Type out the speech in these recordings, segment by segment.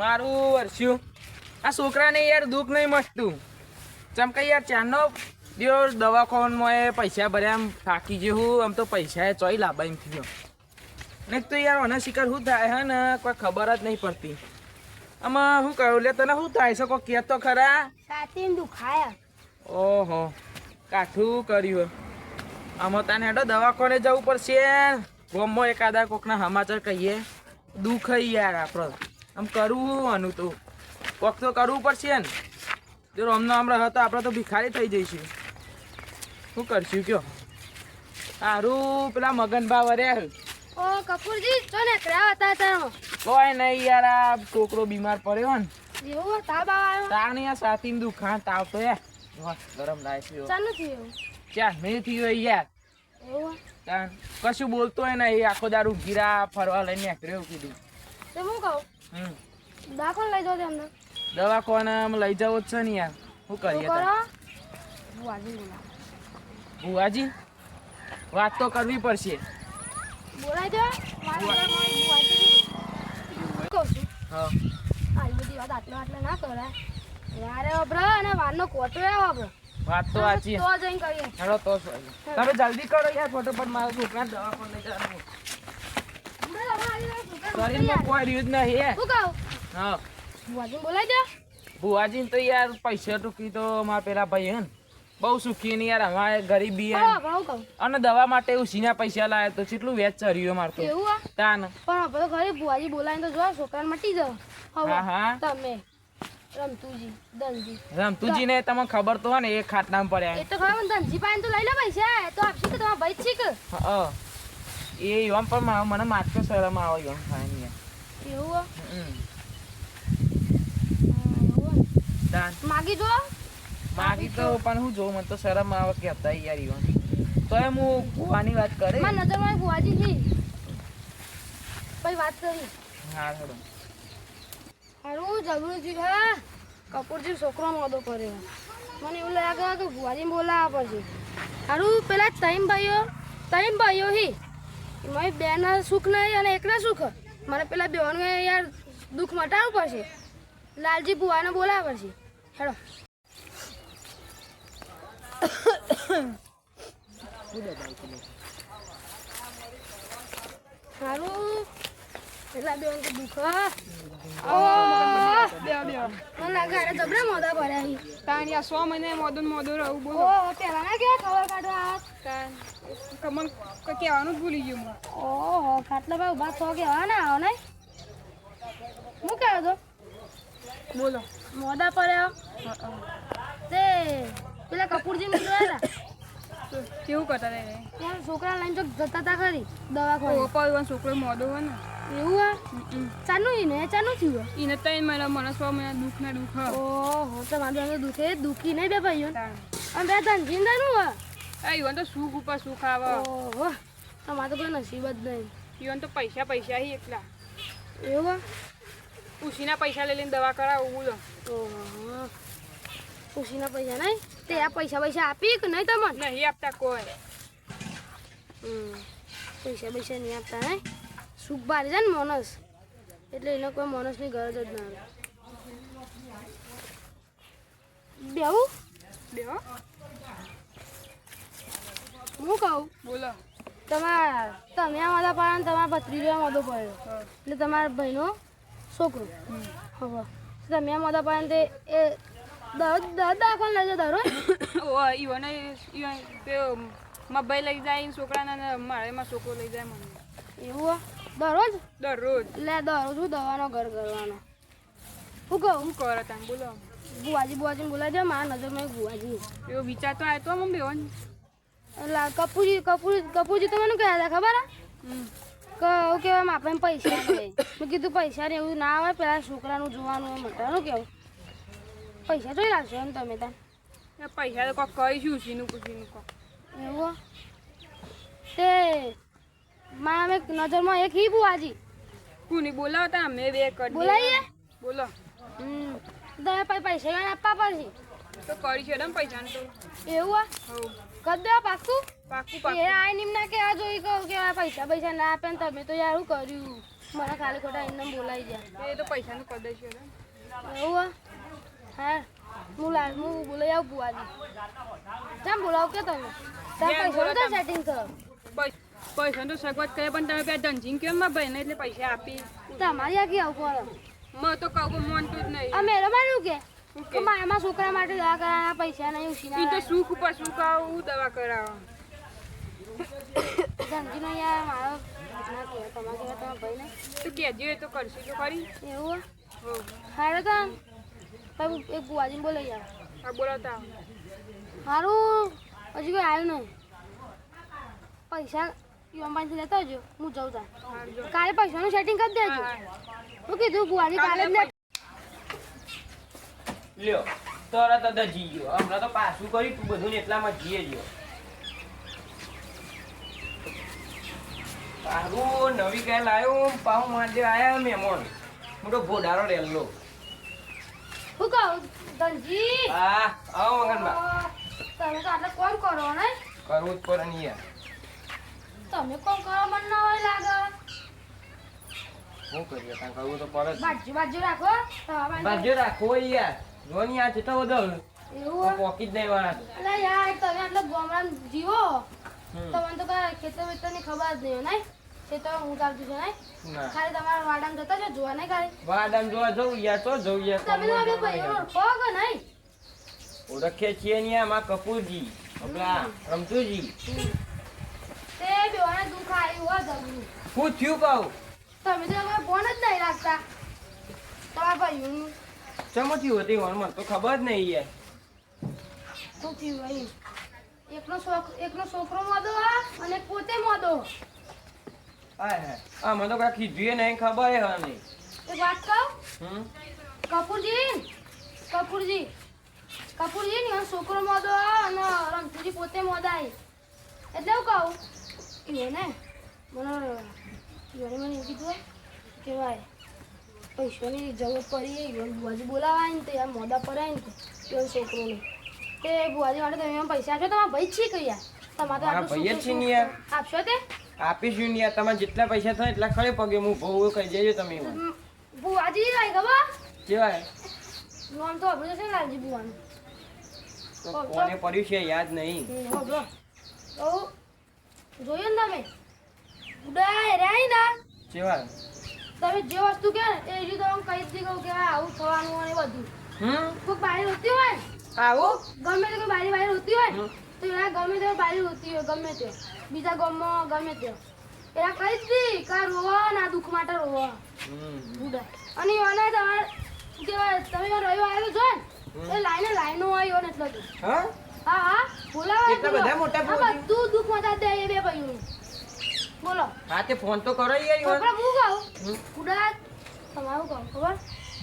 મારું વર્ષ્યું આ છોકરાને યાર દુઃખ નહીં મસ્તું ચમકે યાર ચારનો દિવસ દવાખાનામાં એ પૈસા ભર્યા આમ થાકી જેવું આમ તો પૈસા એ ચોઈ લાભ એમ થયો ને તો યાર મને શિકાર શું થાય હે ને કોઈ ખબર જ નહીં પડતી આમાં શું કહ્યું લે તને શું થાય છે કોઈ કહે તો ખરા છાતીમાં દુખાયા. ઓહો કાઠું કર્યું આમાં તને હેડો દવાખાને જવું પડશે ગોમમાં એકાદા કોકના સમાચાર કહીએ દુઃખ યાર આપણે આમ કરવું આનું તો કોક તો કરવું પડશે ને જો હમણાં હમણાં હતા આપણે તો ભિખારી થઈ જઈશું શું કરશું કયો સારું પેલા મગનભા વર્યા ઓ કપૂરજી જો ને ક્યાં હતા તમે? કોઈ નહીં યાર આ છોકરો બીમાર પડ્યો ને જેવું તાવ આવ્યો. તાર ને યાર છાતીમાં દુખાણ તાવ તો યાર ગરમ લાગ્યો ચાલુ થયું ચાર નહીં થયું યાર એવું તાન કશું બોલતો હોય ને એ આખો દારૂ ગીરા ફરવા લઈને નીકળ્યો કીધું તો હું કહું દાખલ લઈ જાઓ તેમને દવાખાનામાં લઈ જવો જ છે ને યાર શું કરીએ તાર? ભુવાજી વાત તો કરવી પડશે બોલાય દે કહું છું હા આવી બધી વાત આટલા ના કરાય યાર અબરા અને વારનો કોટો આવ્યો આપણે વાત તો સાચી તો જઈને કરીએ. હેડો તો તમે જલ્દી કરો યાર ફટોફટ મારા છોકરા દવાખાને લઈ જવાનું શરીરમાં કોઈ રહ્યું જ નહીં શું કહું હા ભુવાજી બોલાય દે. ભુવાજી તો યાર પૈસા ટૂંકી તો મારા પેલા ભાઈ હે ને બહુ સુખી ને યાર અમારે ગરીબી હા હું કહું અને દવા માટે ઉસીના પૈસા લાવ્યા તો કેટલું વેચ ચર્યું મારતો એવું આ તાન પણ આપણે ઘરે ભુવાજી બોલાવીને તો જો છોકરાને મટી જાવ હા હા તમે રમતુજી ધનજી રમતુજી ને તમને ખબર તો હોય ને એ ખાટલામાં પડ્યા એ તો ખબર મને ધનજી પાસે તો લઈ લે પૈસા એ તો આપશે કે તમારા ભાઈ જ છે કે હા એ યોમ પણ મને માત્ર શરમ આવે યોમ થાય ને એવું આ? હમ એવું આ? તાન માગી જો માગી તો પણ હું જોઉં મને તો શરમ આવે કે હતા યાર યોમ તો એમ હું ભુવાની વાત કરે મારી નજરમાં ભુવાજી છે પછી વાત કરી હા હેડો હારું જબરુજી હા કપૂરજી છોકરો મોદો કર્યો મને એવું લાગે કે ભુવાજી બોલાવવા પડશે હારું પેલા ત્રણ ભાઈઓ હી મારી બેન સુખ નહીં અને એકના સુખ મને પેલા બેવાનું યાર દુઃખ મટાડવું પડશે લાલજી ભુવાને બોલાવવા પડશે હેડો સારું પેલા બેન તો દુઃખ મને લાગે અરે જબરા મોદા ભર્યા હી તાણિયા 100 મહિને મોદો રહું બોલો ઓ પેલા ના કે ખબર કાઢવા કમન કહેવાનું જ ભૂલી ગયું હું. ઓહો ખાટલા પર ઉભા છો કે હા ના આવો નહીં હું કહેતો તો બોલો મોદા પડ્યો તે પેલા કપૂરજી ને જોયા હતા કેવું કરતા રહે ત્યાં છોકરા લઈને તો જતા હતા ખરી દવાખાને પપ્પા છોકરો મોદો હોય ને એવું આ ચાનું ઈને ચાનું થયું એને ત્રણ મહિના મને 100 મહિના દુઃખ ના દુઃખ ઓહો તમારું દુખે દુખી નહીં બે ભાઈઓ તાણ અને બે ધનજીંદાનું હા ઈવન તો સુખ ઉપર સુખ આવે ઓહો તમારે તો કોઈ નસીબ જ નહીં ઈવન તો પૈસા હી એકલા એવું ઉસીના પૈસા લઈ લઈને દવા કરાવું બોલો ઓહો ખુશીના પૈસા નહીં તે આ પૈસા આપી કે નહીં તમને નહીં આપતા કોઈ પૈસા નહીં આપતા નહીં સુખ બારી જાય ને માણસ એટલે એને કોઈ માણસની ગરજ જ ના આવે બેવું બેહો હું કહું બોલો તમે આ માદા પાડે ને તમારા ભત્રીજો મોદો પડ્યો એટલે તમારા ભાઈનો છોકરો હવે તમે આ માદા પાડે તે એ દાખલ લઈ જતા રોજ ઈવન ભાઈ લઈ જાય છોકરાના મારે માં છોકરો લઈ જાય મને એવું દરરોજ દરરોજ લે દરરોજ હું દવાનો ઘર કરવાનો હું કહું શું કરે તમે બોલો બુવાજી બોલાવી દે મારા નજરમાં એક બુવાજી એવો વિચાર તો આવ્યો તો મમ્મી બેહો એટલે કપૂરજી તો મને કહ્યા હતા ખબર કહું કે આપણે પૈસા નહીં મેં કીધું પૈસા ને એવું ના આવે પેલા છોકરાનું જોવાનું મટાનું કેવું પૈસા જોઈ લાગશો એમ તમે ત્યાં પૈસા તો કોક કહીશું સીનું કોક એવું તે મારા નજરમાં એક હી બુવાજી કોની બોલાવતા અમે બે કરી બોલાવીએ બોલો તમે પૈસા આપવા પડશે તો કરી છે ને પૈસા તો એવું હવ કદ દો પાકું પાકું એ આ નિમ ના કે આ જોઈ કહું કે આ પૈસા ના આપે ને તમે તો યાર શું કર્યું મને ખાલી ખોટા એમને બોલાવી જાય એ તો પૈસાનું કર દઈશું હવે. એવું હા હું બોલાવી આવું બુવાજી કેમ બોલાવું કે તમે પૈસાનું તો સેટિંગ કરો પૈસાનું સગવડ કરે પણ તમે પેલા ધનજીને કેમ માં ભાઈને એટલે પૈસા આપી તમારી આખી આવું પડે મેં તો કહું મોનતું જ નહીં આ મેરો માન્યું કે શું કે કે? મારા છોકરા માટે દવા કરાવવાના પૈસા નહીં ઈ તો ઉછીના સુખ ઉપર સુખ આવું દવા કરાવો ધનજીનો યાર મારો ના કહેવાય તમારા કહેવાય તમારા ભાઈ ને તો કહેજો એ તો કરશું તો ખરી એવું હો હારે તો ભાઈ એક બુવાજીને બોલાવી જાવ આ બોલાવતા આવો. સારું હજી કોઈ આવ્યું નહીં પૈસા યુવાનભાઈથી લેતા આવજો હું જાઉં ત્યાં હારું જો. કાલે પૈસાનું સેટિંગ કરી દેજો હા, હું કીધું બુવાજી કાલે જ લે લ્યો તરત જ જી ગયો હમણાં તો પાછું કર્યું તું બધું ને એટલામાં જીએ ગયો પાછું નવી કાલ આવ્યો પાહુ માટે આયા મહેમાન મોટો ભોડારો રેલો હું કહું ધનજી હા આવો મગનબા તમે તો આટલે કોમ કરો ને કરવું જ પડે ને યાર તમે કોમ કરો મને ના હોય લાગે શું કરીએ કાંઈ કરવું તો પડે બાજુ રાખો તમારા બાજુ રાખો યાર જોની આ છે તો બધો એવું પોકી જ નહીં વાળા અરે યાર તમે આટલે ગામડામાં જીવો હમ. તમને તો કઈ ખેતર વેતરની ખબર જ નહીં નહીં ખેતર હું ચાલતું છે નહીં ના ખાલી તમારા વાડામાં જતા છો જોવા નહીં ખાલી વાડામ જોવા જવું યાર તો જવું યાર તમે તો આપણે ભાઈઓ ઓળખો કે નહીં ઓળખીએ છીએ ને આમાં કપૂરજી આપણા રમતુજી તે બેવાને દુઃખ આવ્યું હોય જબરું શું થયું કહું તમે તો હવે ફોન જ નહીં રાખતા તમારા ભાઈઓનું ચમો થયું હતી મને તો ખબર જ નહીં યાર શું થયું ભાઈ એકનો છોકરો મોદો આ અને પોતે મોદો હા હા મને તો કાંઈ કીધું નહીં ખબર હે નહીં એક વાત કહું હમ કપૂરજી ને એનો છોકરો મોદો આ અને રમતુજી પોતે મોદાય એટલે હું કહું એને મને મને એવું કીધું કે ભાઈ પૈસાની જરૂર પડી બુવાજી બોલાવાય ને તે આ મોદા પડાય ને તે છોકરોને તે બુવાજી માટે તમે એમ પૈસા આપશો તમારા ભાઈ જ છે કે યાર તમારે તો મારા આટલું ભાઈ જ સુખ છે ને યાર. આપશો તે આપીશું ને યાર તમારે જેટલા પૈસા થાય એટલા ખરે પગે હું બહુ કહી દેજો તમે મને બુવાજી ભાઈ ખબર કેવાય નામ તો આપણે છે ને લાલજી બુવાનું તો કોને પડ્યું છે યાદ નહીં તો જોયું ને તમે ઉડાય રાય ના કેવાય તમે જે વસ્તુ કે એ જ તમે કહી દીધું કે આવું થવાનું અને બધું કોઈ બારી હોતી હોય ને, આવું ગમે તે કોઈ બારી હોતી હોય ને, હમ. તો એના ગમે તે બારી હોતી હોય ગમે તે બીજા ગામમાં ગમે તે એના કહી જ દી કે આ રોવા ના દુઃખ માટે રોવા ઉડાય અને એના તમારે શું કહેવાય તમે રવિવાર આવ્યો છો ને એ લાઈનો આવ્યો ને એટલો જ. હા હા હા બોલાવો એટલા બધા મોટા હા, બોલી? બધું દુઃખ મતા દે એ બે ભાઈઓનું બોલો હા તે ફોન તો કરો યાર છોકરા ઈવન. હું કહું હમ. ઉડા તમારું કહું ખબર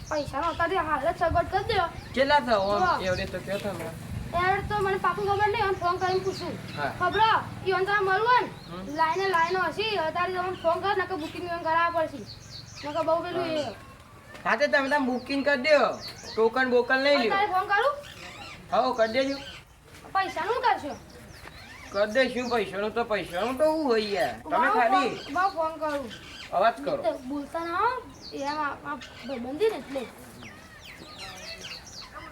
પૈસા નો હતા હાલ જ સગવડ કરી દો કેટલા થયો હા. એવડે તો કયો તમે ત્યારે તો મને પાકું ખબર નહીં આમ ફોન કરીને પૂછું હા. ખબર ઈવન તમે મળવું હમ. ને લાઈનો હશી અત્યારે તમે ફોન કર નકર બુકિંગ કરાવવા પડશે નકર બહુ પેલું એ હા તે તમે તમે બુકિંગ કરી દો ટોકન બોકન લઈ લ્યો અત્યારે ફોન કરું હા કરી દેજો પૈસાનું કરશો કરી દઈશું પૈસાનું તો પૈસાનું તો શું હોય યાર તમે ખાલી બહુ ફોન કરું અવાજ કરો તો બોલતા ના હો એ આ ભાઈબંધી ને એટલે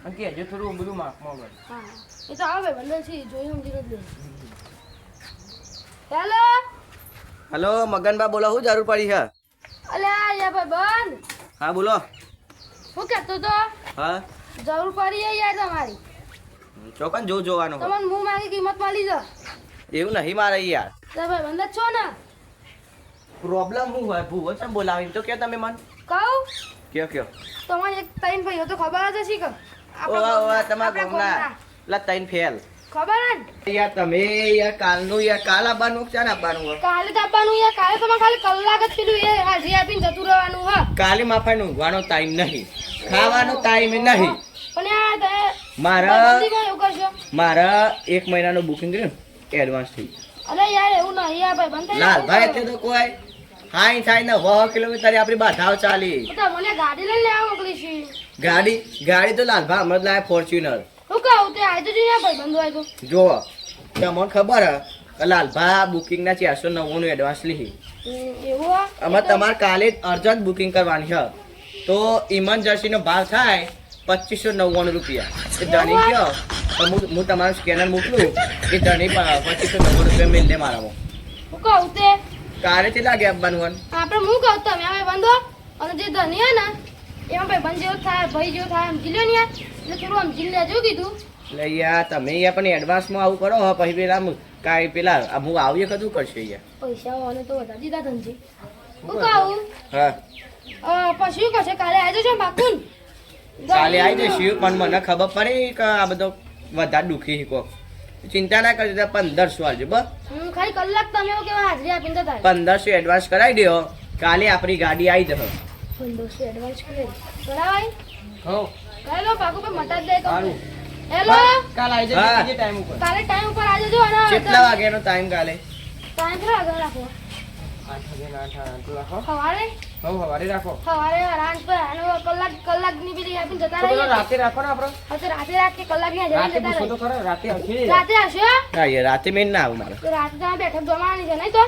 અને કહેજો થોડું બધું માપમાં હોય હા એ તો આવે ભાઈબંધ છે જોઈ સમજી જ લે હેલો હલો મગનબા બોલો શું જરૂર પડી છે અલ્યા યા ભાઈબંધ હા બોલો હું કહેતો તો હા જરૂર પડી છે યાર તમારી ચોકન જોવાનું હોય. તમને મું માગી કિંમત મળી છે એવું નહીં મારે યાર તો ભાઈબંધ જ છો ને પ્રોબ્લેમ શું હોય ભૂવો છે બોલાવી તો કે તમે મન કહું કયો તમારે એક ત્રણ ભાઈઓ તો ખબર જ હશે કે ઓવા તમારા આપણા ગામના ગામના. લા તૈન ફેલ ખબર હે ને યાર તમે યાર કાલનું યાર કાલ આવવાનું ક્યાં આવવાનું હોય કાલે જ આપવાનું યાર કાલે તમારે ખાલી કલાક જ પેલું એ હાજરી આપીને જતું રહેવાનું હા કાલે માફાને ઊંઘવાનો ટાઈમ નહીં ખાવાનો ટાઈમ નહીં પણ યાર તમે મારા ભાઈબંધીમાં એવું કરશો મારા 1 મહિનાનું બુકિંગ કર્યું એડવાન્સ થઈ અરે યાર એવું નહીં યાર ભાઈબંધ લાલભાઈ એટલે તો કોઈ હાઈ થાય ને 100 કિલોમીટર આપણી બાધાઓ ચાલી તો મને ગાડી લઈને લેવા મોકલીશું ગાડી તો લાલભા હમણાં જ લાયા ફોર્ચ્યુનર હું કહું તે આજે જ યાર ભાઈબંધ હોય તો જો તમને ખબર હે કે લાલભા બુકિંગના 499 એડવાન્સ લીધી એવું હે? આમાં તમારે કાલે જ અર્જન્ટ બુકિંગ કરવાની છે તો ઇમરજન્સીનો ભાવ થાય 2599 રૂપિયા. એ ધણી કયો તો હું તમારું સ્કેનર મોકલું એ ધણી 2599 રૂપિયા મેલ દે મારામાં. હું કહું તે કાલે કેટલા વાગે આપવાનું હોય? આપણે હું કહું તમે હવે બંધો અને જે ધની હે ને એમાં ભાઈ બંધ જેવો થાય ભાઈ જેવો થાય સમજી લ્યો ને યાર એટલે થોડું સમજી લેજો કીધું એટલે યાર તમે યાર પણ એડવાન્સમાં આવું કરો હો પછી પેલા કાંઈ પેલા હું આવીએ કદું કરશે યાર. પૈસા વાળો તો વધારે દીધા ધનજી હું કહું હા પછી શું કરશે કાલે આવી જજો પાકું કાલે આવી જઈશું પણ મને ખબર પડી કે આ બધો વધારે દુઃખી કો ચિંતા ના કરજો 1500 આવજો બસ. ખાલી કલાક તમે એવું કેવા હાજરી આપીને જતા 1500 એડવાન્સ કરાવી દો કાલે આપણી ગાડી આવી જશે. 1500 એડવાન્સ કરે બરાબર હો હેલો પાકું પે મટા દે કહું સારું. હેલો કાલ આવી હા. જજો બીજે ટાઈમ ઉપર કાલે ટાઈમ ઉપર આવી જજો અને કેટલા વાગ્યાનો ટાઈમ કાલે? ટાઈમ પર આગળ રાખો 8 વાગે 8 રાખો સવારે હો સવારે રાખો સવારે રાત પર આનો કલાકની પેલી આપીને જતા તો પેલો રહીએ રાતે રાખો ને આપણો હવે તો રાતે રાખીએ કલાકની હાજરી રાતે જતા પૂછો તો રહીએ ખરો રાતે આવશે રાતે આવશો હા યાર રાતે મેં ના આવું મારે. તો રાતે તમે બેઠક જમાવાની છે નહીં તો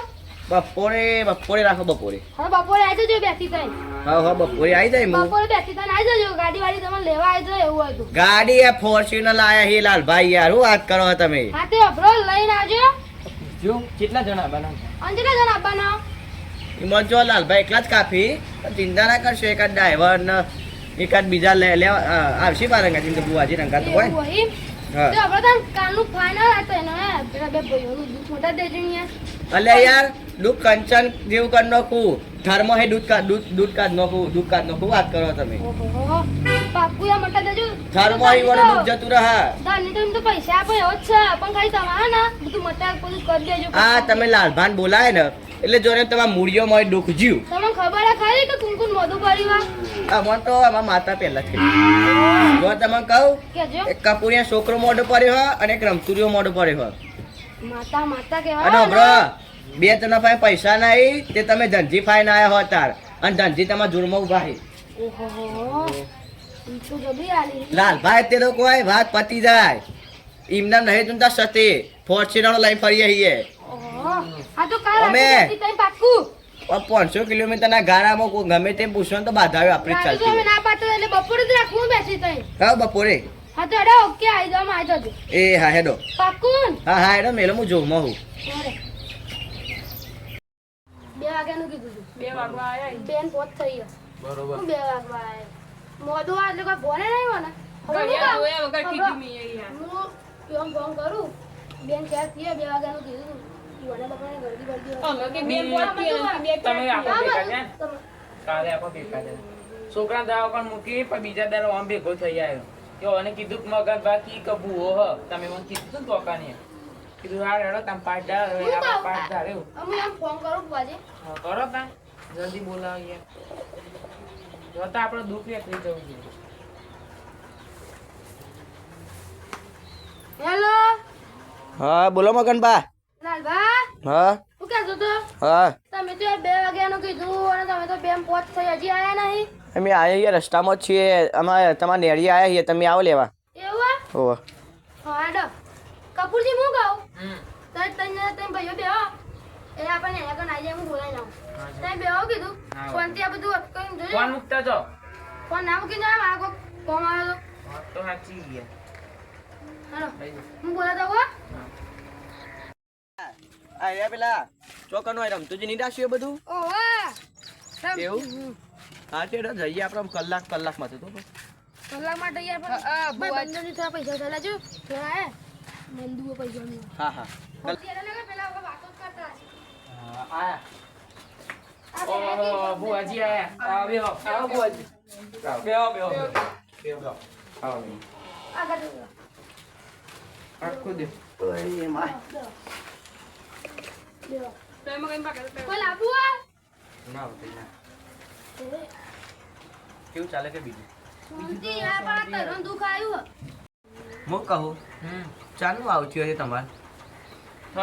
બપોરે રાખો બપોરે. હવે બપોરે આવી જજો બેઠી થઈને હા બપોરે આવી જાય હું. બપોરે બેઠી થઈને આવી જજો ગાડી વાળી તમે લેવા આવી જાય એવું હોય તો ગાડી એ ફોર્ચ્યુનર લાયા હે લાલભાઈ યાર હું વાત કરો તમે? હા તે અભરો લઈને આવજો જો કેટલા જણા બનાવ અંજના જણ આપવાના એમાં જો લાલભાઈ એકલા જ કાફી પણ ચિંતા ના કરશો એકાદ ડ્રાઈવર ને એકાદ બીજા લેવા આવશે બારંગા ચિંતા બુવાજી રંગા તો હોય. એવું હોય હા. તો આપણે તો કાલનું ફાઇનલ હતો એનો હે પેલા બે ભાઈઓનું દૂધ મોટા દેજો ને યાર અલ્યા યાર દૂધ કંચન જેવું કરી નાખું ધર્મ હે દૂધ કાઢ નાખું વાત કરો તમે? ઓહો પાકું યા મોટા દેજો ધર્મ હે વાળું દૂધ જતું રહે. દાની તો એમ તો પૈસા આપે એવો જ છે પણ ખાલી તમારે ને બધું મોટા બધું કરી દેજો આ તમે લાલભાન બોલાય ને એટલે જોને તમારા મૂળિયોમાં દુઃખ જીવ. તમને ખબર હે ખરી કે કુમકુમ મોઢું પડ્યું આમાં તો આમાં માતા પહેલા જ કહી જો તમે કહું કેજો એક કપૂરિયા છોકરો મોઢો પડ્યો હોય અને એક રમતુરીઓ મોઢો પડ્યો હોય. માતા માતા અને કહેવાય બ્રો બે જણા પાસે પૈસા નહીં તે તમે ધનજી ફાઈને આયા હો તાર અને ધનજી તમારા જોરમાં ઉભા છે. ઓહો ઈ તો જબરી આલી લાલભાઈ તે તો કોઈ વાત પતી જાય એમના નહીં તું સતે ફોર્ચ્યુનર લઈ ફરીએ છીએ ઓહો આ તો કાલ અમે. રાતે તઈ પાકું પણ 500 કિલોમીટરના ગાળામાં કોઈ ગમે તેમ પૂછો ને તો બાધાઓ આપણે જ ગાડી તો અમે ચાલતી ના પાડતો એટલે બપોરે જ રાખવું બેસી તઈ હા બપોરે હા તો એડા ઓકે આવી જાવ આવી જજો એ હા હેડો પાકું હા હેડો મેલો હું જોઉં હું 2 વાગ્યાનું કીધું તું 2 વાગવા આયા બેન પોત થઈ ગયો બરોબર હું 2 વાગવા આવ્યો મોડું આ એટલે કોઈ ભોને નહીં હોય ને હવે હું ઘડિયાળ કહું? જોયા વગર કીધું મેં યાર હું ફોન ફોન કરું બેન ચાર થયા 2 વાગ્યાનું કીધું તું ઈવાને બપાને ગરદી ગરદી હોય. અમે કે બે મોટી અને બે તમે આપણે હા, ભેગા છે તમે- કાલે આપણે ભેગા છે છોકરા દવાખાને મૂકી પણ બીજા દાડો આમ ભેગો થઈ આવ્યો કે અને કીધું કે મગન બાકી કે ભૂવો હ તમે મને કીધું તું ને તોકાને કીધું હા રેડો તમે પાડડા હું આપણે કહું? પાડડા રેવું અમે આમ ફોન કરું બુઆજી હા, કરો તા જલ્દી બોલાવીએ જોતા આપણે દુઃખ વેકરી જવું જોઈએ હેલો હા બોલો મગનબા. લાલભા હા શું કહેતો તો હા તમે તો યાર 2 વાગ્યાનું કીધું અને તમે તો બેન પોત થઈ હજી આયા નહીં અમે આવ્યા છીએ રસ્તામાં જ છીએ અમારે તમારા નેળી આવ્યા છીએ તમે આવો લેવા. એવું ઓહ હા હેડો કપૂરજી હું કહું હમ તમે ભાઈઓ બેહો એ આપણને એના કણ આવી જાય હું બોલાવી લઉં તમે બેહો કીધું હા. ફોનથી આ બધું કઈ ફોન જોજો મૂકતા જો ફોન ના મૂકી જાય મારા કોઈ કોમ આવ્યો વાત તો સાચી ગયા તો હેડો લઈ જાઓ. હું બોલાતા હો આ પેલા ચોકનો રમતું જ નહીં રાખ્યું બધું ઓવા એવું? હા તે જઈએ આપણે કલાકમાં તો કલાક માટે યાર પણ ભાઈ બંધનથી થોડા પૈસા ચાલ્યા જો થોડા હે મંદુઓ પૈસા નહીં હા હા પેલા હવે વાતો જ કરતા હશે. આયા આ બે ઓહો બુઆજી આયા આવો બેહો આવો બુઆજી બેહો બેહો બેહો આવો આગળ જો. આખું દે બેહો. તો એમાં કઈ પાકે કોઈ લાવવું હોય? ના હોતી ના એ, કેવું ચાલે કે બીજું શાંતિ યાર, પણ આ તૈરોને દુઃખ આવ્યું હે. હું કહું હમ ચાલુ આવતી હશે તમારે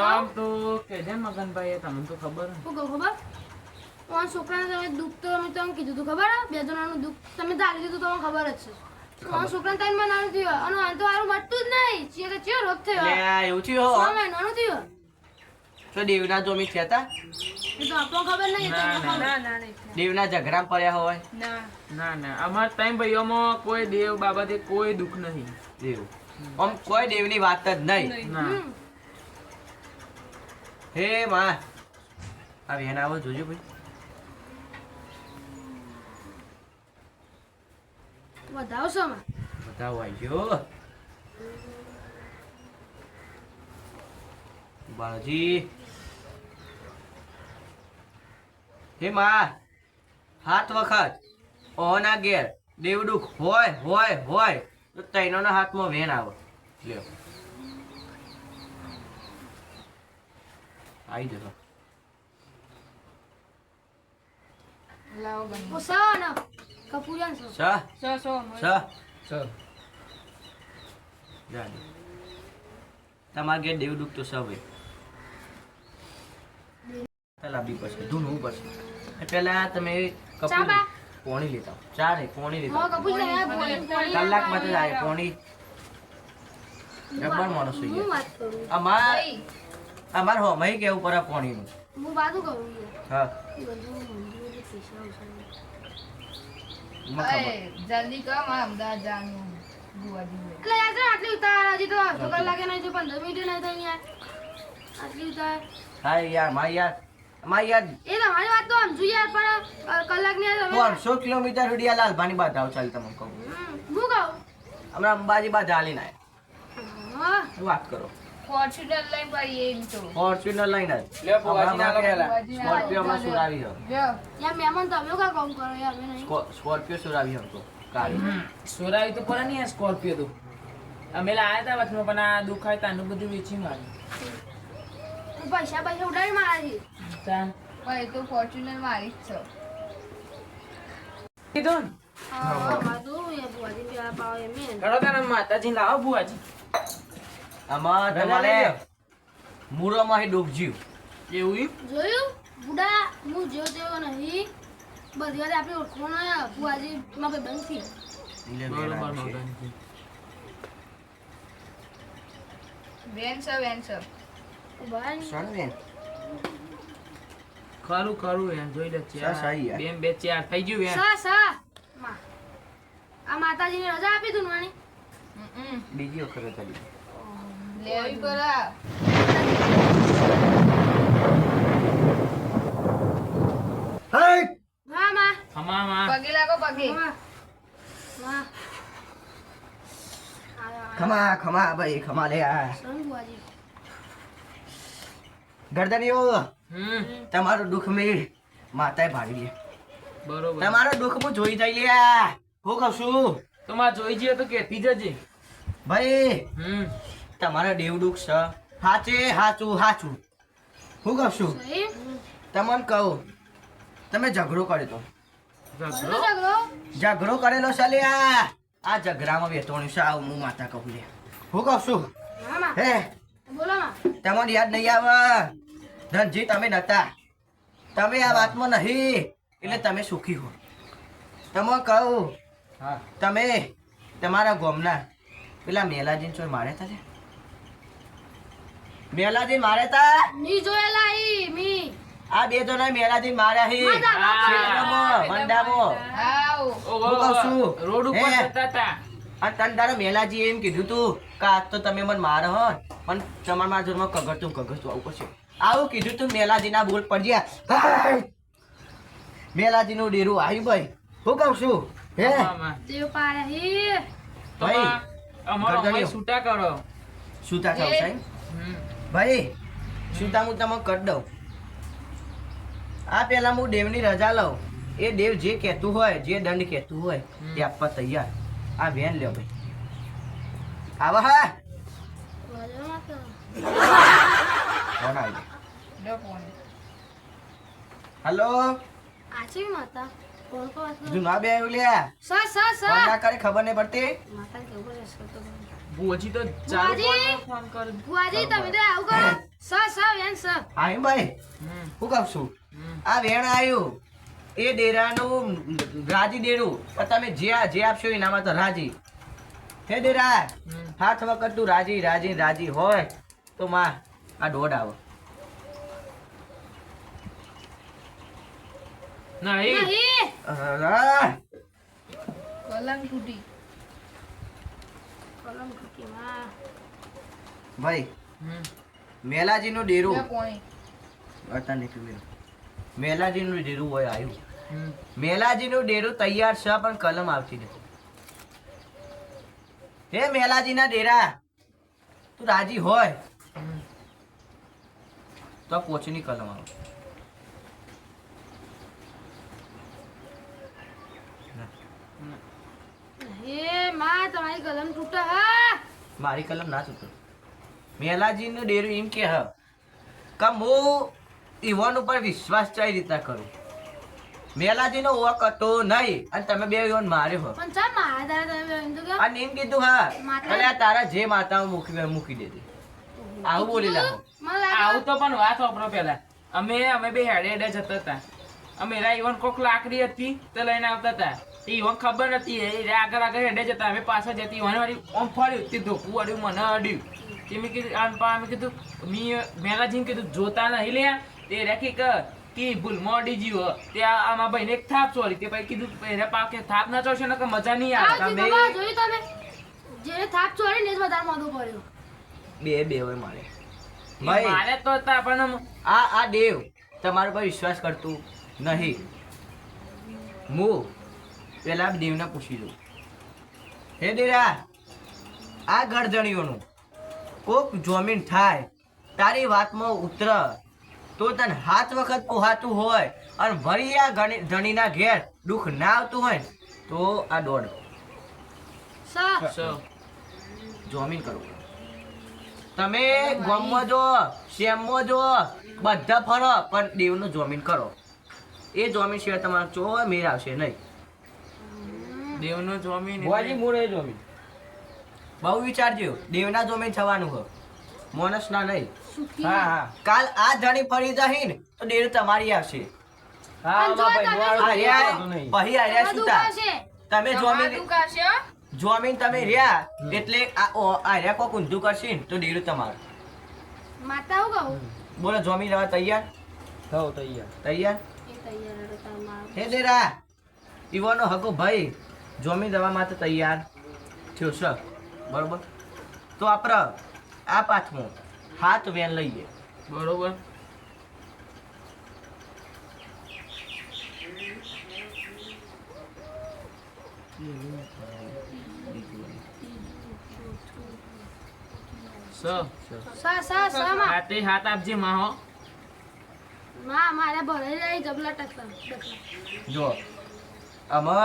આમ તો કે છે મગનભાઈ તમને તો ખબર શું કહું ખબર? તમારા છોકરાને તમે દુઃખ તો અમે તમને કીધું તું ખબર હે? 2 જણાનું દુઃખ તમે ધારી દીધું તમને ખબર જ છે. તમારા છોકરાને 3 મહિનાનું થયું અને આ તો હારું મટતું જ નહીં. ચિયો રોગ થયો. લે એવું 6 થયું મહિનાનું થયું. તો દેવના જો અમે થયા તા એ તો આપણો ખબર નહીં ના, તમને ખબર. ના ના નહીં દેવના ઝઘરામાં પડ્યા હોય ના ના ના અમારા ત્રણ ભાઈઓમાં કોઈ દેવ બાબતે કોઈ દુઃખ નહીં. દેવ આમ કોઈ દેવની વાત જ નહીં. ના હમ. હે માં આ વેન આવો જોજો ભાઈ. વધાવશો માં બતાવો આવજો બાળજી. હે માં 7 વખત ઓના ઘેર દેવડુક હોય હોય હોય તો તૈનોના હાથમાં વેન આવે. લ્યો આવી જશો. લાવો ગમે ઓ સો ને કપૂરિયાન સો સ સો સ જા દે. તમારા ઘેર દેવડુક તો સવે લાવવી પડશે ધૂનવું પડશે. પેલા તમે ચા બા? પોણી લેતા આવો. ચા નહીં પોણી લેતા હો આવો. કપૂરિયા કલાકમાં તો જાય પોણી જબર માણસ હું છે. વાત કરું અમાર હો મહી કેવું પડે પોણીનું. હું બાજુ કરું યાર હા એ બધું મંદિરે જે પૈસા ઉછાળે. મને ખબર. જલ્દી કર મારે અમદાવાદ જવાનું ગુવાહાટી એટલે યાર છે આટલી ઉતાર હજી તો અડધો કલાકે નહીં તો 15 મિનિટે નહીં થઈ યાર આટલી ઉતાર હા યાર માં યાર એ તમારી વાત તો સમજુ યાર પણ કલાકની યાર તમે 100 કિલોમીટર સુધી આ લાલભાની બાદ આવ ચાલ તમને કહું. હું કહું હમણાં અંબાજી બાદ હાલીને આયા. હા વાત કરો ફોર્ચ્યુનર લઈને ભાઈ એમ તો ફોર્ચ્યુનર લઈને જ. લ્યો ભુવાજીને આલો પહેલા. સ્કોર્પિયોમાં સુરાવી હો. લ્યો યાર મહેમાન તમે કા કામ કરો યાર અમે નહીં સ્કોર્પિયો સુરાવી હતો કાલે. સોરાવી તો પડે ને યાર સ્કોર્પિયો તો. અમે લાયા તા વચમાં પણ આ દુખાય તાનું બધું વેચી માર્યું. પૈસા ઉડાડી મારાથી તાન ભાઈ તો ફોર્ચ્યુનર મારી જ છે કીધું ને. હા બાજુ યાર બુઆજી પેલા પાવ એમ હેડો તાને માતાજીને લાવો ભુવાજી. આમાં તમારે મૂળોમાં ડૂબજ્યું. એવું ઈ? જોયું બુડા હું જેવો તેવો નહીં બધી વાર આપણે ઓળખો ના બુઆજી માં ભાઈ બંધ થી બરોબર મગન. વેન છે ભાઈ સણ બેન. ખરું ખરું એમ જોઈ લે છે. સા સાઈ યાર. બેન બે ચાર થઈ ગયું એમ. સા માં આ માતાજીને રજા આપી તું નાની બીજી વખત હતી. લેવી પરા હા માં હમામાં પગે લાગો પગે માં માં ખમા ખમા ભાઈ ખમા લે આ સન બુઆજી ગરદનીઓ હમ તમારું દુઃખ મેં માતાએ ભાળી લે. બરોબર. તમારું દુઃખ હું જોઈ જઈ લે. હું કહું છું તો માં જોઈ જઈએ તો કેતી જજે. ભાઈ હમ તમારા દેવ દુઃખ છે હાચે હાચું હાચું. હું કહું છું સહી તમને કહું તમે ઝઘડો કર્યો તો. ઝઘડો? ઝઘડો ઝઘડો કરેલો છે લે આ ઝઘડામાં વેતોણ્યું છે આવું હું માતા કહું લે. હું કહું છું હા માં હે બોલો માં તમને યાદ નહીં આવે ધનજી તમે નતા તમે આ વાતમાં નહીં એટલે તમે સુખી હો. તમે કહું હા તમે તમારા ગામના પેલા મેલાજીને ચોય માર્યા હતા લે. મેલાજી માર્યા તા. ની જોયેલા ઈ મી આ બે જણા મેલાજી માર્યા હી ક્ષેત્રમાં, વંડામાં. આવ ઓહો, હું કહું છું. રોડ ઉપર હે? જતા તા. અને તને તારા મેલાજી એમ કીધું તું કે આજ તો તમે મને મારો હો પણ તમારા જોરમાં કગરતું આવું કરશે આવું કીધું તું મેલાજીના બોલ પડ્યા. મેલાજીનું ડેરું આવ્યું ભાઈ. હું કહું છું હે હમામાં. દેવ પાડે હી તો ભાઈ, માં અમારો ગરદનીઓ. ભાઈ છૂટા કરો. સુતા થાવ સાહેબ હમ ભાઈ સુતા હું તમને કરી દઉં. આ પેલા હું દેવની રજા લઉં એ દેવ જે કહેતું હોય જે દંડ કહેતું હોય એ આપવા તૈયાર. આ વેન લ્યો ભાઈ આવા હા વાજો માં તો ફોન આવી લો ફોન હલો આછી માતા કોણ કો વાત જુના બે આવ્યું લ્યા સા સા ફોન સા ના કરે ખબર નહીં પડતી. માતા કેવું રહેશે તો ભુવાજી તો ચાલુ ભુવાજી! ફોન કર. બુઆજી તમે તો આવું કરો સા સા વેન સા આઈ ભાઈ હમ હું કહું છું હમ. આ વેણ આવ્યું એ ડેરાનું રાજી ડેરું પણ તમે જે આપશો એનામાં તો રાજી. હે ડેરા હમ. હાથ વખત તું રાજી રાજી રાજી હોય તો માં આ દોઢ આવો. નહીં નહીં અલા, કલમ તૂટી. કલમ તૂટી માં. ભાઈ હમ. મેલાજીનું ડેરું લે પોણી. અતા નીકળ્યું. મેલાજીનું ડેરું હોય આવ્યું. હમ. મેલાજીનું ડેરું તૈયાર છે પણ કલમ આવતી નથી. હે મેલાજીના ડેરા તું રાજી હોય હમ. તો પોચની કલમ આવે. હે માં તમારી કલમ તૂટે હા. મારી કલમ ના ચૂકતો. મેલાજીનું ડેરું એમ કે હ કે હું ઈવન ઉપર વિશ્વાસ કઈ રીતના કરું. મેલાજીનો વક હતો નહીં અને તમે બે ઈવન માર્યો હો પણ ચા મારા દાદા તમે એમ તો કહો. અને એમ કીધું હા માતા- એટલે આ તારા જે માતાઓ મૂકી દેતી આવું બોલી લાગો. મને લાગે આવું તો પણ વાત વાપરો પેલા અમે બે હેડે હેડે જતા હતા. અમે રા ઈવન કોક લાકડી હતી તે લઈને આવતા હતા. તે ઈવન ખબર નથી એ રા આગળ આગળ હેડે જતા. અમે પાછળ જતી ઈવન વાળી ઓમ ફર્યું તે ધોકું અડ્યું મને અડ્યું. તે મેં કીધું અમે કીધું મેલાજીને કીધું જોતા નહીં લે તે રેખી કે ભૂલમાં અડી જીવો તે આમાં ભાઈને એક થાપ ચોરી તે પછી કીધું એને પાકે થાપ ના ચોરશે ને કે મજા નહીં આવે. આ તમે- જીગોમાં જોયું તમે જેને થાપ ચોરી ને જ વધારે મોઢું પડ્યું. બે હોય મારે એ ભાઈ મારે તો હતા પણ આ દેવ તમારા પર વિશ્વાસ કરતું નહીં. હું પેલા દેવને પૂછી દઉં. હે દેરા આ ગરજણીઓનું કોક જમીન થાય તારી વાતમાં ઉતર તો તને હાથ વખત પોહાતું હોય અને વળી આ ધણીના ઘેર દુઃખ ના આવતું હોય તો આ દોડ સા જમીન કરો. તમે ગામમાં જો શેમમાં જો બધા ફરો પણ દેવનું જમીન કરો. એ જમીન સિવાય તમારે ચો મેર આવશે નહીં. દેવનો જમીન બહુ વિચારજો દેવના જમીન થવાનું હોય માણસ ના નહીં. સુખી કાલ આ ધણી ફરી જહી ને તો દેવ તમારી આવશે. પણ જો તમે આર્યા પછી આર્યા શું તા? દુખાશે. તમે તમારું દુખાશે હો? જમીન તમે રહ્યા એટલે આર્યા કોક ઊંધું કરશે ને તો દેવ તમારું. માતા હું કહું બોલો જમીન રહેવા તૈયાર તૈયાર એ તૈયાર હતો તમારો. હે દેરા ઈવાનો હકો ભાઈ જમીન રહેવા માટે તૈયાર થયો છે બરોબર. તો આપણે આ પાથમાં હાથ વેન લઈએ. બરોબર. સા માં હાથે હાથ આપજે માહો. માં મારે ભરે જાય જબલા ટકલા ટકલા. જો અમે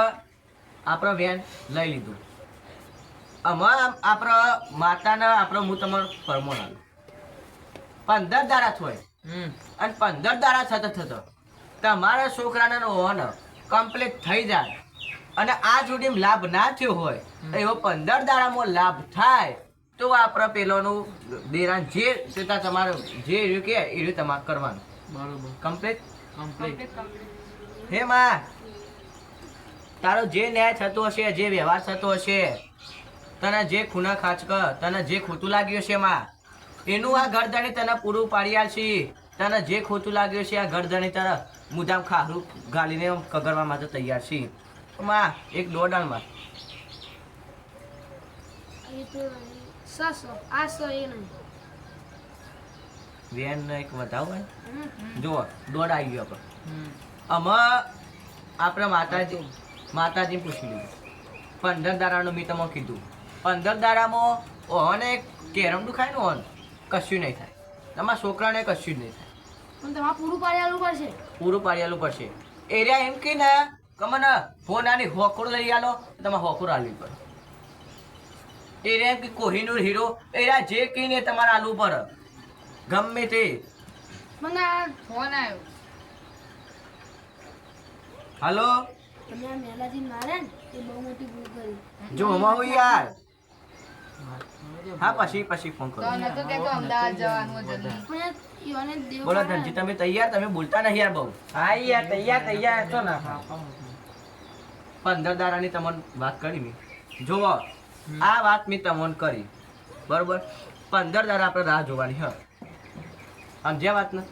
આપણે વેન લઈ લીધું. અમે આપણા માતાના આપણે હું તમારું ફરમો લાવું 15 દાડા થોય હમ. અને 15 દાડા થતો તમારા છોકરાના હોવાનો કમ્પ્લીટ થઈ જાય અને આ સુધી લાભ ના થયો હોય એવો 15 દાડામાં લાભ થાય તો આપણે પેલોનું દેરાન જે સેતા તમારે જે રહ્યું કે એ રહ્યું તમારે કરવાનું બરોબર. કમ્પ્લીટ. કમ્પ્લીટ. હે માં તારો જે ન્યાય થતો હશે જે વ્યવહાર થતો હશે તને જે ખૂના ખાચક તને જે ખોટું લાગ્યું છે માં એનું આ ગરદણી તને પૂરું પાડી આલશે. તને જે ખોટું લાગ્યું છે આ ગરદણી તને મુદામ ખારું ગાલીને કગરવા માટે તૈયાર છે માં એક દોડાણમાં. એ તો સા આ સો એ નહીં. વેન એક વધાવ હોય હમ. જુઓ દોડ આવી ગયો આપણે. હમ. આમાં આપણે માતાજી પૂછી લીધું 15 દાડાનું મેં તમને કીધું 15 દાડામાં ઓને કેરમડું ખાય ને ઓન કશું નહીં થાય. તમારા છોકરાને કશું જ નહીં થાય. પણ તમારે પૂરું પાડી આલવું પડશે. પૂરું પાડી આલવું પડશે. એરિયા એમ કે ને કે મને ફોન આની હોકડો લઈ આલો તમારે હોકડો આલવી પડે. એરિયા એમ કે કોહિનૂર હીરો એરિયા જે કહીને તમારે આલવું પડે ગમે તે. મને આ ફોન આવ્યો. હાલો તમે આ મેલાજી મારે ને એ બહુ મોટી ભૂલ કરી. જો હમણાં હું યાર હા પછી ફોન કરો. તો નતો કહેતો અમદાવાદ જવાનું હતું જલ્દી. પણ ઈવાને દેવ બોલો મારે. ધનજી તમે તૈયાર તમે બોલતા નહીં યાર બહુ. હા યાર તૈયાર તો ના 15 દાડાની તમને વાત કરી મેં. જુઓ આ વાત મેં તમને કરી બરોબર 15 દાડા આપણે રાહ જોવાની હ સમજ્યા વાત ને.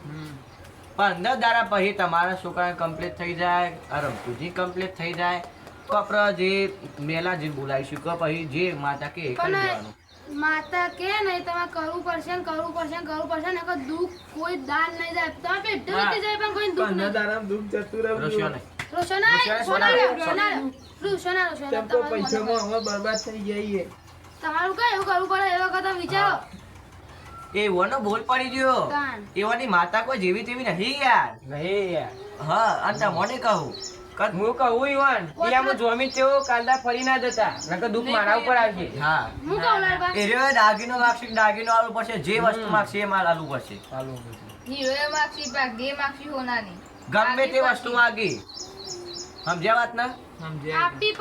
15 દાડા પછી તમારા છોકરાને કમ્પ્લીટ થઈ જાય રમતુજી કમ્પ્લીટ થઈ જાય તો આપણે જે મેલા જે બોલાવીશું કે પછી જે માતા કે એ કરી દેવાનું. માતા કે નહીં તમે કરવું પડશે ને કરવું પડશે ને કરવું પડશે ને કોઈ દુઃખ કોઈ દાન નહીં જાય તમે પેટ વીતી જાય પણ કોઈ દુઃખ નહીં. દારામ દુઃખ જતું રહ્યું. રોશિયો નહીં. રોશના પૈસામાં અમે બરબાદ થઈ જઈએ. તમારું કઈ એવું કરવું પડે એ વખત તમે વિચારો. એવોનો બોલ પડી ગયો. તાન. એવાની માતા કોઈ જેવી તેવી નહીં યાર. નહીં યાર. હા અને તમને કહું હું કહું ઈવાન ઈ આમ જોમી તેઓ કાલદા ફરી ના જતા નકર દુઃખ મારા ઉપર આવશે. હા હું કહું લાલબા એ રહ્યો દાગીનો માગશે દાગીનો આલવું પડશે જે વસ્તુ માગશે એ માલ આલવું પડશે. હીરોએ માગશી ભાગ્યે માગશી હોનાની. ગમે તે વસ્તુ માગી સમજ્યા વાત ને. સમજ્યા? આપવી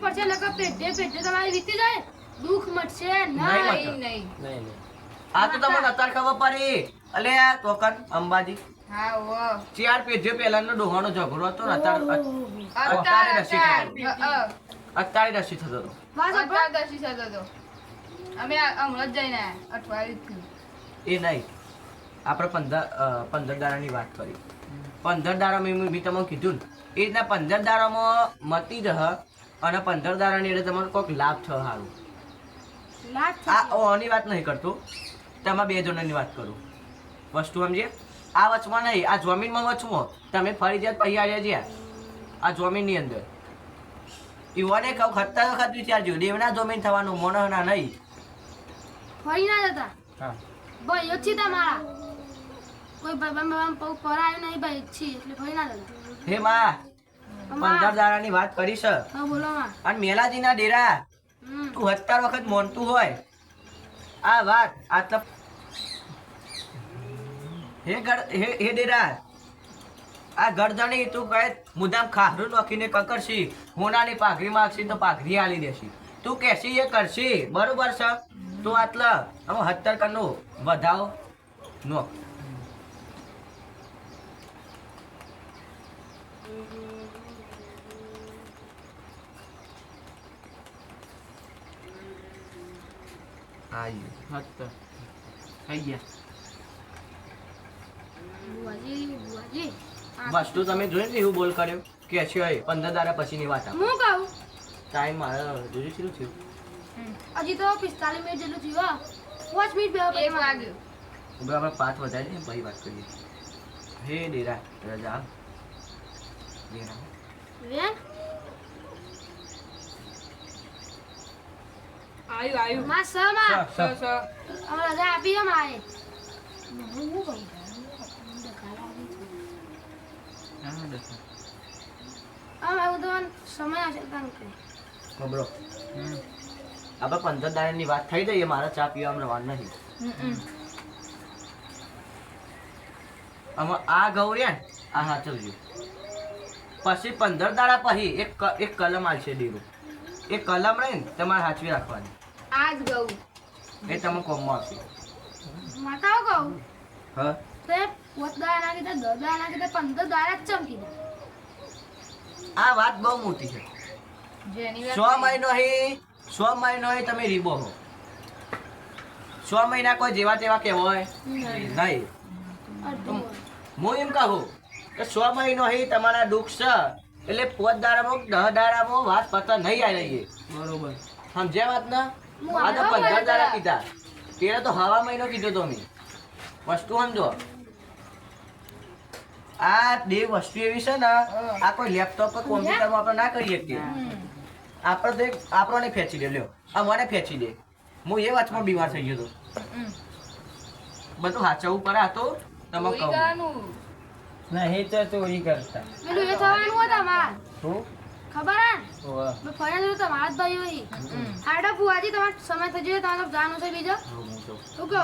પડશે નકર પેટે તમારી વીતી જાય દુઃખ મટશે નહીં નહીં. મળે. નહીં. નહીં નહીં. આ તો તમને અત્યારે ખબર પડી. અલે આ તોકન અંબાજી હા વો. 4 પેઢીઓ પહેલાનો ડોહાનો ઝઘડો હતો ને અત્યારે અત્યારે રસી થતો. અત્યારે રસી થતો હતો. વાહ સાંભળો. અત્યારે દર્શી થતો હતો. અમે હમણાં જ જઈને આયા અઠવાડિયું. એ નહીં આપણે 15 દાડાની વાત કરી. 15 દાડામાં મેં તમને કીધું ને એ રીતના 15 દાડામાં મતી જહ અને 15 દાડાની એટલે તમારે કોઈક લાભ થયો સારું. લાજ આ થશે. ઓની વાત નહીં કરતો તમે 2 જણાની વાત કરું વસ્તુ સમજે. આ વચમાં નહીં આ જમીનમાં વચમાં તમે ફરી જાય પછી આવ્યા જ્યાં આ જમીનની અંદર યુવાને કહું ખતતા વખત વિચારજો દેવના જમીન થવાનું મોનના નહીં. ફરી ના જતા હા. ભાઈ ઓછી તમારા કોઈ ભાઈ પગ પરાયું નહીં ભાઈ છી એટલે ફરી ના જતા. હે માં 15 દાડાની વાત કરી છે હા બોલો માં. અને મેલાજીના ડેરા હમ. તું 17 વખત મોનતું હોય આ વાત આટલા હે ડેરા આ ગરદણી તું કહે મુદામ ખારું નોખીને કકરશી હોનાની પાઘડી માગશી તો પાઘડી આલી દેશી તું કહેશી એ કરશી બરોબર છે તો આટલા અમે 17 કનો વધાવો નો થઈ ગયા. બુઆજી વસ્તુ તમે જોઈ ને એવું બોલ કર્યો કે છે 15 દાડા પછીની વાત આ હું કહું ટાઈમ મારે જોયું શું થયું હજી તો 45 મિનિટ જેટલું થયું. 5 મિનિટ બેહો એક વાગ્યું. હવે આપણે 5 વધારી દઈએ પછી વાત કરીએ. હે ડેરા રજા ડેરા વેન આયુ માં સમાં સ અમે રજા આપી હમ આએ. એવું તો સમય હશે તને કઈ. ખબરો આપણે 15 દાડાની વાત થઈ જઈએ મારે ચા પીવામાં રવાનું નથી. આમાં આ ગૌર્યા આ હાચવજો પછી 15 દાડા પછી એક કલમ આવશે ડેરો એ કલમ રહી ને તમારે સાચવી રાખવાની આજ ગયું. એ તમે કોમમાં આવશે. માતાઓ કહું હા તે 5 દાડા નાખી દે 10 દાડા નાખી દે 15 દાડા જ ચમકી દે. આ વાત બહુ મોટી છે. જેની 100 મહિનો તમે રીબો હો 100 મહિના કોઈ જેવા તેવા કહેવાય નહીં. અડધું હું એમ કહું કે 100 મહિનો તમારા દુઃખ છે એટલે 5 દાડામાં 10 દાડામાં વાત પતા નહીં આવી રહી. બરોબર. સમજ્યા વાત ને આ તો 15 દાડા કીધા તેરે તો હવા મહિનો કીધો તો મેં વસ્તુ સમજો. આ બે વસ્તુ એવી છે ને આ કોઈ લેપટોપ કે કોમ્પ્યુટરમાં આપણે ના કરી શકીએ. આપણે તો આપણને ફેંચી દે લ્યો આ મને ફેંચી દે હું એ વાતમાં બીમાર થઈ ગયો હતો. બધું હાચવું પડે આ તો તમે કહું નહીં તો ચોરી કરતા. પેલું એ થવાનું હતા માર શું? ખબર હે ઓવે. મેં ફર્યા તો તમારા જ ભાઈઓ ઈ. હાડા બુઆજી તમારો સમય થઈ ગયો તમારે જાનું છે બીજો શું કહું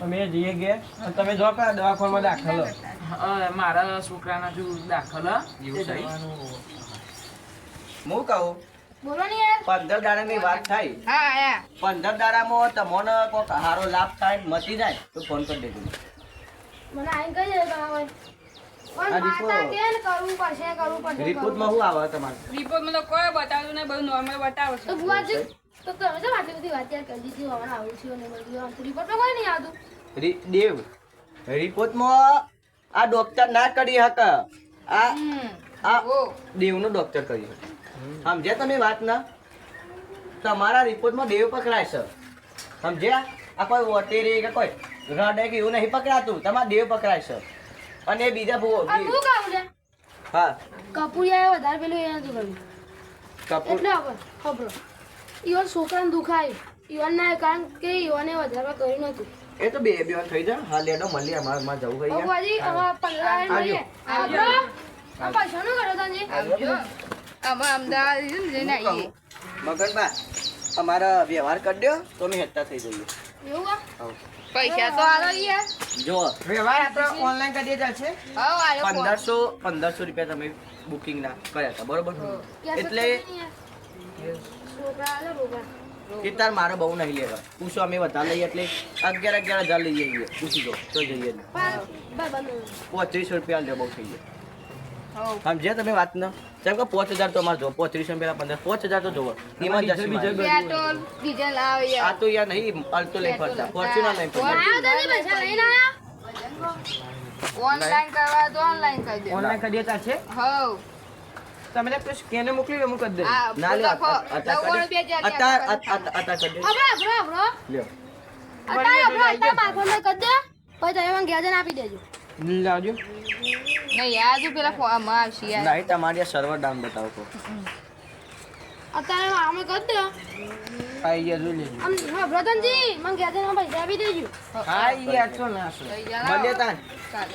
અમે જઈએ ગયા અને તમે જો કે દવાખાનામાં દાખલ હો. મારા છોકરાના જો દાખલ એવું છે. હું કહું બોલો ને યાર 15 દાડાની વાત થાય હા આયા. 15 દાડામાં તમને કોઈ સારો લાભ થાય મચી જાય તો ફોન કરી દેજો. મને આઈને કહી દે તમારે પણ આ માતા કે ને કરવું પડશે રિપોર્ટમાં શું આવે તમારે રિપોર્ટમાં તો કોઈ બતાવતું નહીં, બધું નોર્મલ બતાવે છે. તો બુઆજી તો તમે તો આટલી બધી વાત યાર કરી દીધી હમણાં આવું છે ને બધું આમ તો રિપોર્ટમાં કોઈ નહીં આવતું. દેવ રિપોર્ટમાં આ ડોક્ટર ના કરી શકે. આ ઓ દેવનો ડોક્ટર કરી શકે. સમજ્યા તમે વાત ના? તમારા રિપોર્ટમાં દેવ પકડાય છે. સમજ્યા? આ કોઈ વટેરી કે કોઈ હૃદય કે એવું નહીં પકડાતું. તમારા દેવ પકડાય છે. અને બીજા અને હું કહું છે હા કપૂરિયા વધારે પેલું એ નથી કર્યું કપૂર એટલે ખબર ઈવન છોકરાને દુખાય ઈવન ના કારણ કે ઈવને વધારે કર્યું નતું એ તો બે થઈ જાય. હા લેડો મળીએ. અમારે જવું ભાઈ ભુવાજી હવે 15 મળીએ આપણો આ પૈસા નો કર્યો તાજી આવજો અમે અમદાવાદ જઈને આવીએ મગનબા અમારા વ્યવહાર કરી દો તો અમે હેઠા થઈ જઈએ. એવું આ હવ. પૈસા તો આલો યાર જો વ્યવહાર આપણે ઓનલાઈન કરીએ ચાલશે. હવ આયો ફોન. 1500 રૂપિયા તમે બુકિંગ ના કર્યા હતા બરોબર. એટલે છોકરા આલે રોગા એ તાર મારો બહુ નહીં લેવા. પૂછો અમે વધારે લઈએ એટલે 11,000 લઈએ છીએ. પૂછી દો તો જઈએ નહીં. બંધ 3500 રૂપિયા લે બહુ થઈ જાય. હવ સમજ્યા તમે વાત ના? જેમ કે 5000 તો અમારે જો 3500 પેલા 5000 તો જોવો. ઇમરજન્સી પેટ્રોલ ડીઝલ આવે આ યાર તો યાર નહીં અલ્ટો લઈ ફરતા. ફોર્ચ્યુનર લઈ ફરતા. આયો તાજી પૈસા લઈને આયા ઓનલાઈન કરવા તો ઓનલાઈન કરી દે ઓનલાઈન કરીએ ચાલશે. હવ તમે પેલું સ્કેનર મોકલી દો, હું કરી દઈશ. આ ના લે લખો 90 રૂપિયા ચાર્જ અત્યારે કરી દે. આપણો લ્યો અત્યારે માથામાં કરી દે પછી તમે મને ઘેર જઈને આપી દેજો લાવજો. નહીં યાર તું પેલા ફોર્મમાં આવશે યાર નહીં તમારી સર્વર ડાઉન બતાવો તો. અત્યારે આમે કરી દે આઈ ગયા જોઈ લેજો. આમ હા બ્રધનજી મને ઘેર જઈને પૈસા આપી દેજો આઈ ગયા છો ના છો. લઈ જા મળીએ તાન. ચાલ